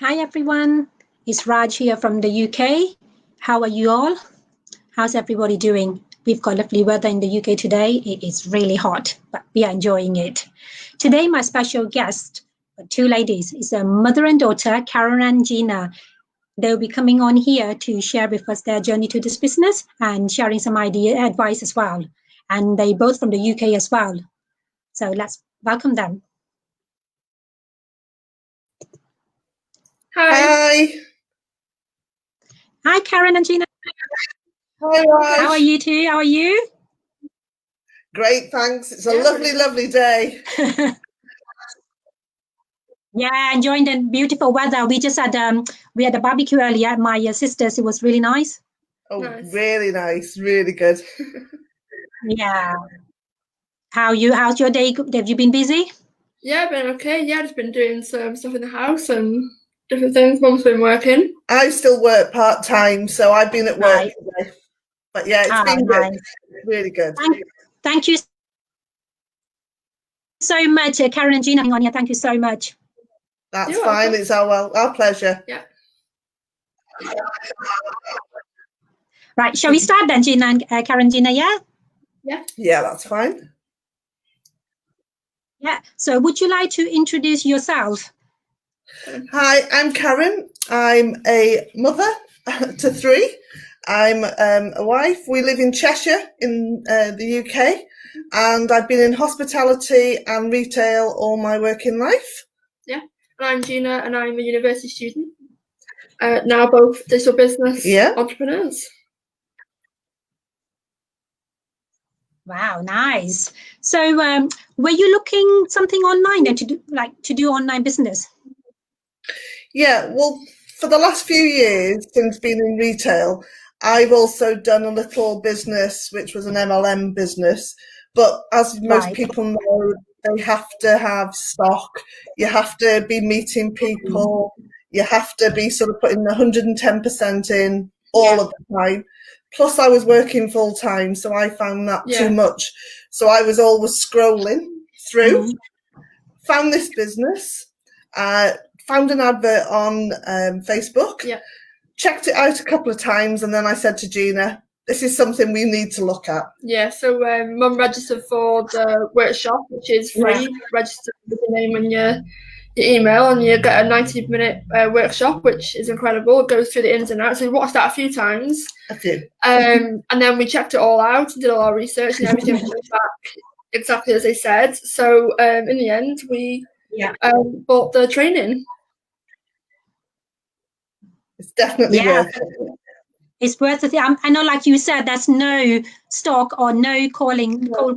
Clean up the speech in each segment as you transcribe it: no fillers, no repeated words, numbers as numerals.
Hi everyone, it's Raj here from the UK. How are you all? How's everybody doing? We've got lovely weather in the UK today. It is really hot, but we are enjoying it. Today, my special guest, two ladies, is a mother and daughter, Karen and Gina. They'll be coming on here to share with us their journey to this business and sharing some advice as well. And they both from the UK as well. So let's welcome them. Hi. Hi, Karen and Gina. Hi, Raj. How are you two? How are you? Great, thanks. It's a lovely day. Yeah, enjoying the beautiful weather. We just had we had a barbecue earlier at my sister's. It was really nice. Oh, nice. Really nice, really good. Yeah. How's your day? Have you been busy? Yeah, been okay. Yeah, just been doing some stuff in the house and different things. Mum's been working. I still work part-time, so I've been at work today. But yeah, it's been good. Really good. Thank you so much, Karen and Gina. On here. Thank you so much. That's fine. It's our pleasure. Yeah. Right. Shall we start then, Gina and Karen, Gina? Yeah. Yeah. Yeah, that's fine. Yeah. So, would you like to introduce yourself? Hi, I'm Karen. I'm a mother to three. I'm a wife. We live in Cheshire in the UK, and I've been in hospitality and retail all my working life. Yeah, and I'm Gina, and I'm a university student. Now both digital business entrepreneurs. Wow, nice. So, were you looking something online then to do online business? Yeah, well, for the last few years since being in retail, I've also done a little business, which was an MLM business. But as most people know, they have to have stock. You have to be meeting people. You have to be sort of putting 110% in all of the time. Plus, I was working full time, so I found that too much. So I was always scrolling through, found this business, found an advert on Facebook, checked it out a couple of times, and then I said to Gina, this is something we need to look at. Yeah, so Mum registered for the workshop, which is free. Register with your name and your email, and you get a 90-minute workshop, which is incredible. It goes through the ins and outs. So we watched that a few times. A few. And then we checked it all out and did all our research, and everything went back exactly as they said. So in the end, we bought the training. It's definitely worth it. It's worth it. I know, like you said, there's no stock or no cold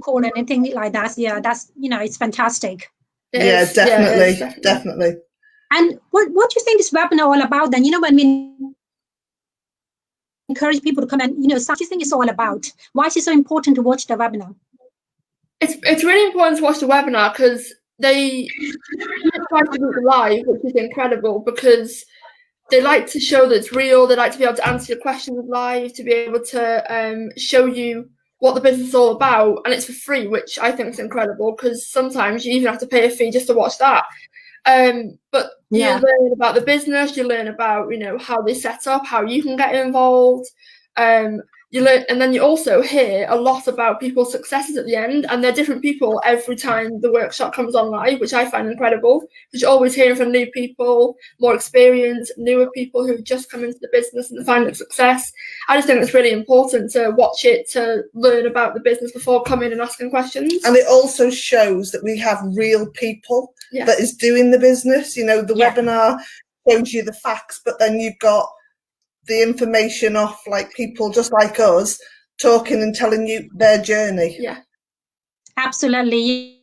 call, anything like that. Yeah, that's, it's fantastic. Yeah, definitely. And what do you think this webinar all about then? When we encourage people to come and, what do you think it's all about? Why is it so important to watch the webinar? It's really important to watch the webinar because they try to do it live, which is incredible because they like to show that it's real. They like to be able to answer your questions live, to be able to show you what the business is all about, and it's for free, which I think is incredible because sometimes you even have to pay a fee just to watch that. But you learn about the business, you learn about how they set up, how you can get involved. You learn, and then you also hear a lot about people's successes at the end, and they're different people every time the workshop comes on live, which I find incredible. Because you're always hearing from new people, more experienced, newer people who've just come into the business and finding success. I just think it's really important to watch it to learn about the business before coming and asking questions. And it also shows that we have real people that is doing the business. The webinar shows you the facts, but then you've got the information off like people just like us talking and telling you their journey. Yeah, absolutely.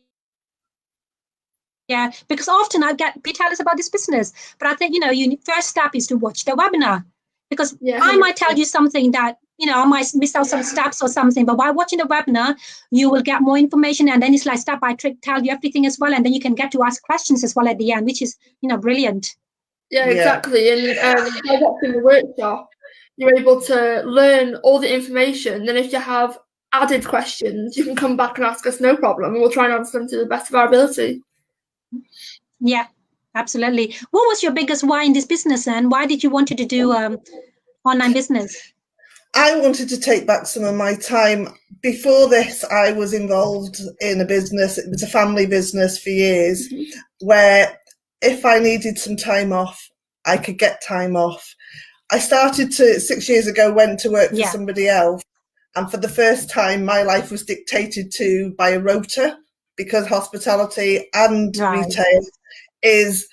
Yeah, because often I get people tell us about this business, but I think your first step is to watch the webinar, because I might tell you something that I might miss out some steps or something, but by watching the webinar you will get more information, and then it's like step by step tell you everything as well, and then you can get to ask questions as well at the end, which is brilliant. Yeah, exactly. And by watching the workshop, you're able to learn all the information. Then if you have added questions, you can come back and ask us, no problem. And we'll try and answer them to the best of our ability. Yeah, Absolutely. What was your biggest why in this business, and why did you want to do online business? I wanted to take back some of my time. Before this, I was involved in a business. It was a family business for years, where if I needed some time off, I could get time off. I started to, 6 years ago, went to work for somebody else. And for the first time, my life was dictated to by a rota, because hospitality and retail is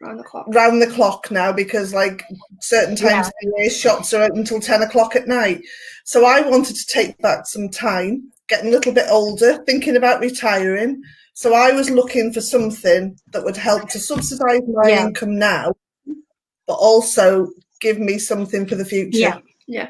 round the clock now, because like certain times of the year, shops are open until 10 o'clock at night. So I wanted to take back some time, getting a little bit older, thinking about retiring. So I was looking for something that would help to subsidise my income now, but also give me something for the future. Yeah.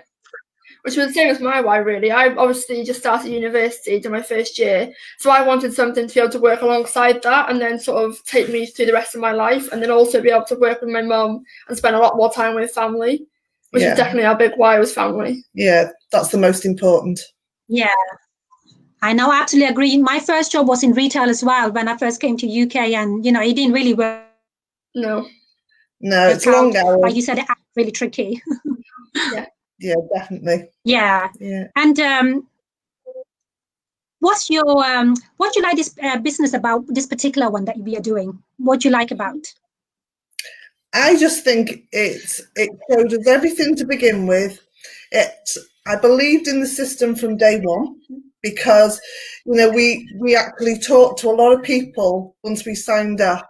Which was the same as my why, really. I obviously just started university, did my first year, so I wanted something to be able to work alongside that and then sort of take me through the rest of my life, and then also be able to work with my mum and spend a lot more time with family, which is definitely our big why, was family. Yeah, that's the most important. Yeah, I know, I absolutely agree. My first job was in retail as well when I first came to UK, and it didn't really work. No, it's long hours. Like you said, it's really tricky. Yeah, definitely. Yeah. And what you like this business about, this particular one that we are doing? What do you like about? I just think it showed us everything to begin with. I believed in the system from day one, because we actually talked to a lot of people once we signed up.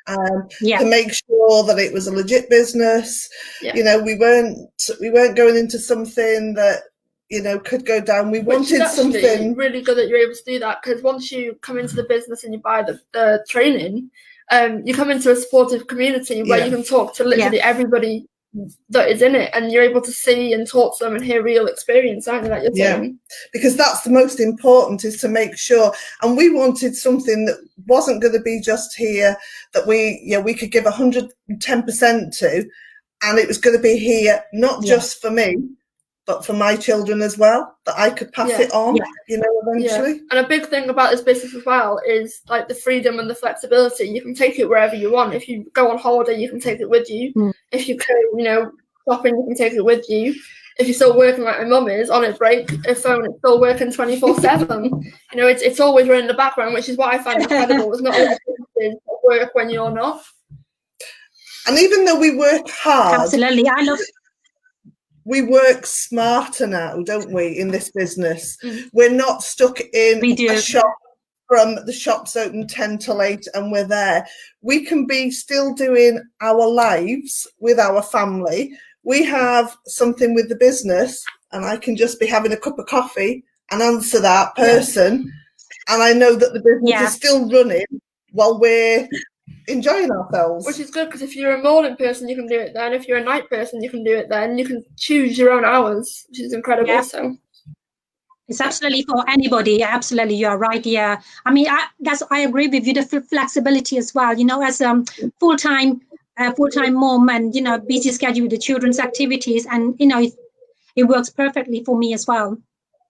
To make sure that it was a legit business. We weren't going into something that could go down. We wanted something really good that you're able to do that, because once you come into the business and you buy the training, you come into a supportive community where you can talk to literally everybody that is in it, and you're able to see and talk to them and hear real experience, aren't you, that you're saying? Because that's the most important, is to make sure. And we wanted something that wasn't going to be just here, that we could give 110% to, and it was going to be here not just for me, but for my children as well, that I could pass it on, eventually. And a big thing about this business as well is like the freedom and the flexibility. You can take it wherever you want. If you go on holiday, you can take it with you. If you go, shopping, you can take it with you. If you're still working like my mum is, on a break, a phone is still working 24/7. It's always running in the background, which is what I find incredible. It's not always work when you're not. And even though we work hard, absolutely, we work smarter now, don't we, in this business? We're not stuck in a shop from the shop's open 10 till 8 and we're there. We can be still doing our lives with our family. We have something with the business, and I can just be having a cup of coffee and answer that person. And I know that the business is still running while we're enjoying ourselves. Which is good, because if you're a morning person, you can do it then. If you're a night person, you can do it then. You can choose your own hours, which is incredible. So it's absolutely for anybody. Absolutely, you are right. Yeah, I mean, I agree with you. The flexibility as well. As full-time mom, and busy schedule with the children's activities, and it works perfectly for me as well.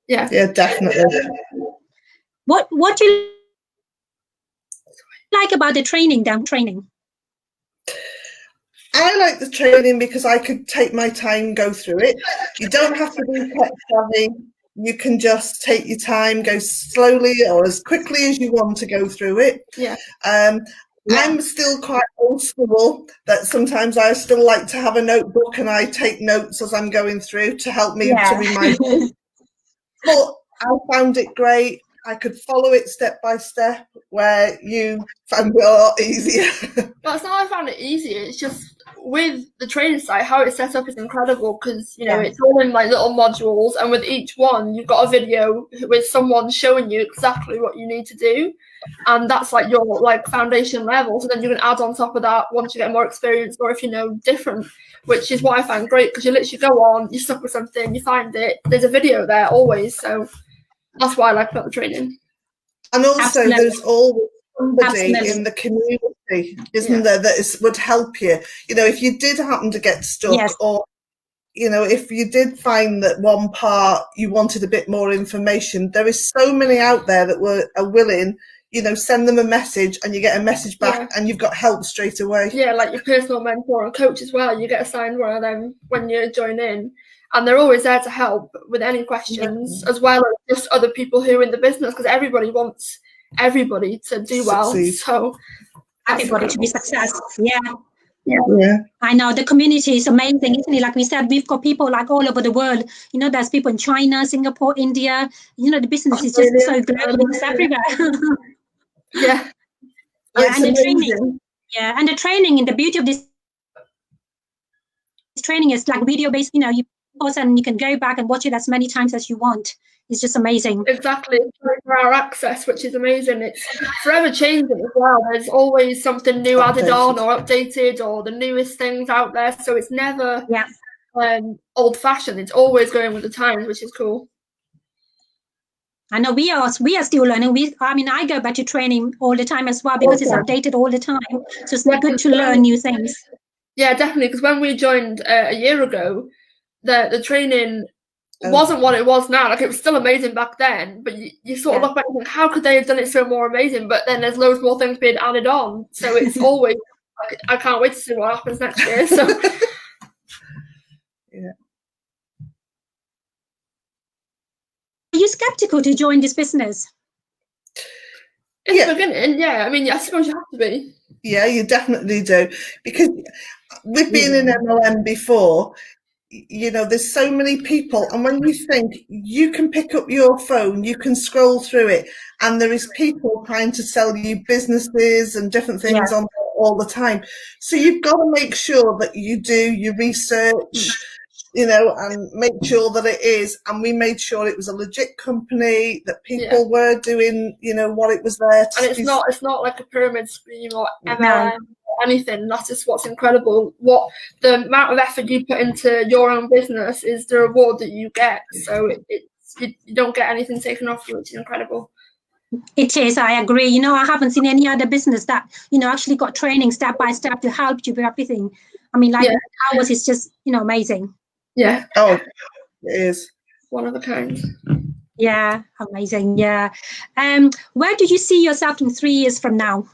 Yeah, definitely. What do you like about the training? I like the training because I could take my time, go through it. You don't have to be tech savvy. You can just take your time, go slowly or as quickly as you want to go through it. I'm still quite old school, that sometimes I still like to have a notebook and I take notes as I'm going through to help me to remind me. But I found it great. I could follow it step by step, where you found it a lot easier. Well, it's not that I found it easier. It's just with the training site, how it's set up is incredible, because it's all in like little modules, and with each one you've got a video with someone showing you exactly what you need to do, and that's like your like foundation level. So then you can add on top of that once you get more experience, or if different, which is what I find great, because you literally go on, you're stuck with something, you find it, there's a video there always. So that's what I like about the training. And also there's always somebody in the community, isn't there, that would help you. If you did happen to get stuck, or if you did find that one part you wanted a bit more information, there is so many out there that are willing, send them a message and you get a message back and you've got help straight away. Yeah, like your personal mentor and coach as well. You get assigned one of them when you join in. And they're always there to help with any questions, as well as just other people who are in the business, because everybody wants everybody to do well. So everybody to be successful. Yeah. I know the community is amazing, isn't it? Like we said, we've got people like all over the world. There's people in China, Singapore, India. The business is just so global. It's everywhere. And the training. Yeah, and the training, and the beauty of this training is like video based. You pause and you can go back and watch it as many times as you want. It's just amazing. Exactly. For our access, which is amazing. It's forever changing as well. There's always something new added on or updated, or the newest things out there. So it's never old fashioned. It's always going with the times, which is cool. I know we are still learning. I go back to training all the time as well, because it's updated all the time. So it's good to learn new things. Yeah, definitely. Because when we joined a year ago, the training wasn't what it was now. Like, it was still amazing back then, but you sort of look back and think, how could they have done it so more amazing? But then there's loads more things being added on. So it's always like, I can't wait to see what happens next year. So Are you skeptical to join this business? In the beginning, I suppose you have to be. Yeah, you definitely do. Because we've been in MLM before, there's so many people. And when you think you can pick up your phone, you can scroll through it, and there is people trying to sell you businesses and different things on there all the time. So you've got to make sure that you do your research, and make sure that it is. And we made sure it was a legit company, that people were doing, what it was there to. And it's not like a pyramid scheme or MLM or anything. That's just what's incredible. What the amount of effort you put into your own business is the reward that you get. So you don't get anything taken off you, which is incredible. It is. I agree. I haven't seen any other business that actually got training step by step to help you with everything. Ours is just amazing. Yeah. Oh, it is. One of a kind. Yeah, amazing. Yeah. Where do you see yourself in 3 years from now?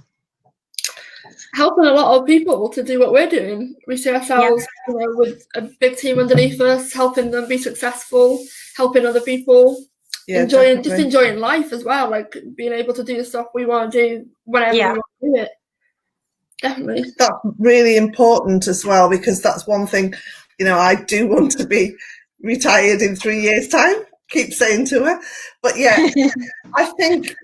Helping a lot of people to do what we're doing. We see ourselves with a big team underneath us, helping them be successful, helping other people, enjoying life as well, like being able to do the stuff we want to do whenever we want to do it. Definitely. That's really important as well, because that's one thing. I do want to be retired in 3 years' time, keep saying to her. But I think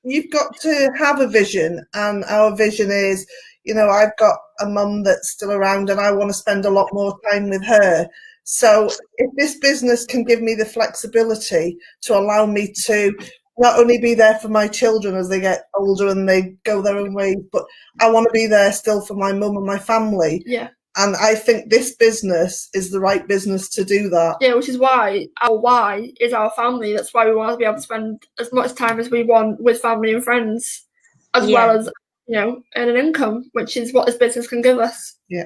you've got to have a vision, and our vision is, I've got a mum that's still around and I want to spend a lot more time with her. So if this business can give me the flexibility to allow me to not only be there for my children as they get older and they go their own way, but I want to be there still for my mum and my family. Yeah. And I think this business is the right business to do that. Yeah, which is why our why is our family. That's why we want to be able to spend as much time as we want with family and friends, as well as, earn an income, which is what this business can give us. Yeah.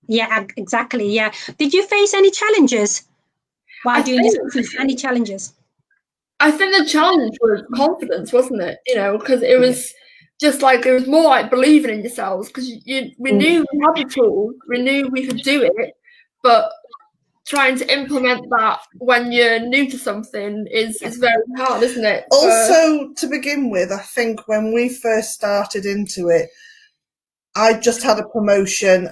Yeah, exactly. Yeah. Did you face any challenges while doing this business? Any challenges? I think the challenge was confidence, wasn't it? Because it was just like, it was more like believing in yourselves, because we knew we had the tools, we knew we could do it, but trying to implement that when you're new to something is very hard, isn't it? Also, to begin with, I think when we first started into it, I just had a promotion.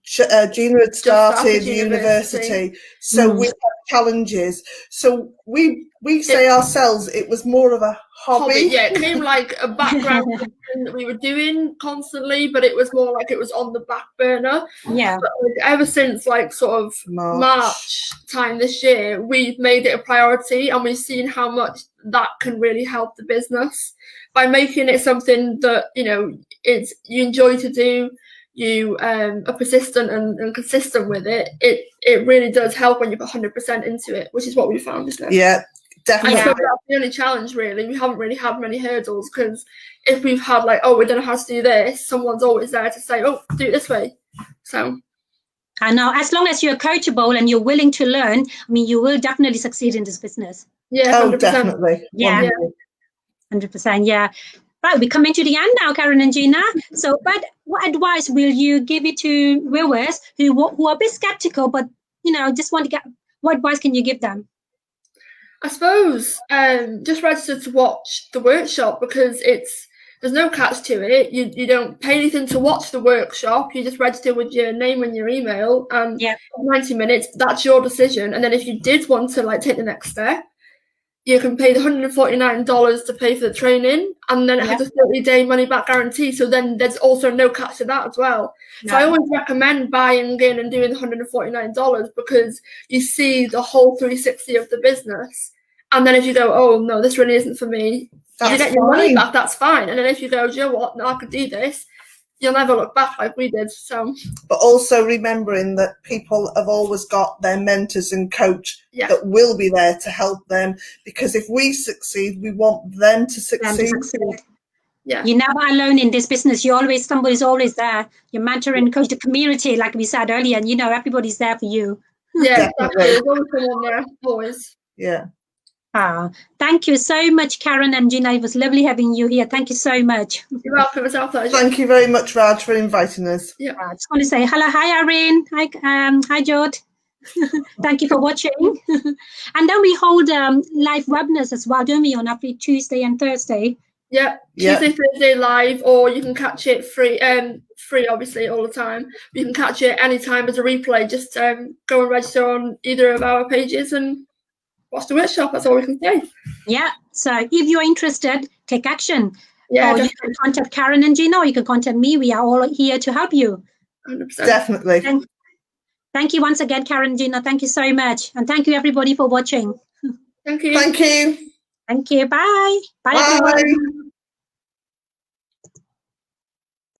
Gina had started university, so we had challenges. So we say ourselves it was more of a hobby. Yeah, it came like a background thing that we were doing constantly, but it was more like it was on the back burner. Yeah. But ever since like sort of March time this year, we've made it a priority, and we've seen how much that can really help the business by making it something that you enjoy to do. You are persistent and consistent with it. It really does help when you put 100% into it, which is what we found, isn't it? Yeah, definitely. I think that's the only challenge, really. We haven't really had many hurdles, because if we've had we don't know how to do this, someone's always there to say, oh, do it this way. So I know, as long as you're coachable and you're willing to learn, you will definitely succeed in this business. Yeah, 100%. Oh, definitely. Yeah. 100%. Yeah. Right, we're coming to the end now, Karen and Gina. So, but what advice will you give it to viewers who are a bit skeptical, but just want to get? What advice can you give them? I suppose just register to watch the workshop, because there's no catch to it. You don't pay anything to watch the workshop. You just register with your name and your email, and 90 minutes. That's your decision. And then if you did want to take the next step, you can pay the $149 to pay for the training, and then it has a 30-day money-back guarantee. So then there's also no catch to that as well. No. So I always recommend buying in and doing the $149, because you see the whole 360 of the business. And then if you go, oh no, this really isn't for me, you get your money back. That's fine. And then if you go, do you know what? No, I could do this. You'll never look back like we did. So, but also remembering that people have always got their mentors and coach that will be there to help them, because if we succeed, we want them to succeed. Yeah, you're never alone in this business. Somebody's always there. Your mentor and coach, the community, like we said earlier, and everybody's there for you. Yeah, exactly. There's always someone there, always. Yeah. Thank you so much, Karen and Gina. It was lovely having you here. Thank you so much. You're welcome. It was our pleasure. Thank you very much, Raj, for inviting us. Yeah. I just want to say hello. Hi, Irene. Hi, Jod. Thank you for watching. And then we hold live webinars as well, don't we, on every Tuesday and Thursday? Yeah, Tuesday, Thursday live, or you can catch it free obviously all the time. You can catch it anytime as a replay. Just go and register on either of our pages and watch the workshop. That's all we can say. Yeah, so if you're interested, take action. Yeah, or you can contact Karen and Gina, or you can contact me. We are all here to help you. 100%. Definitely. Thank you once again, Karen and Gina. Thank you so much. And thank you, everybody, for watching. Thank you. Thank you. Thank you. Bye. Bye, Bye. everyone.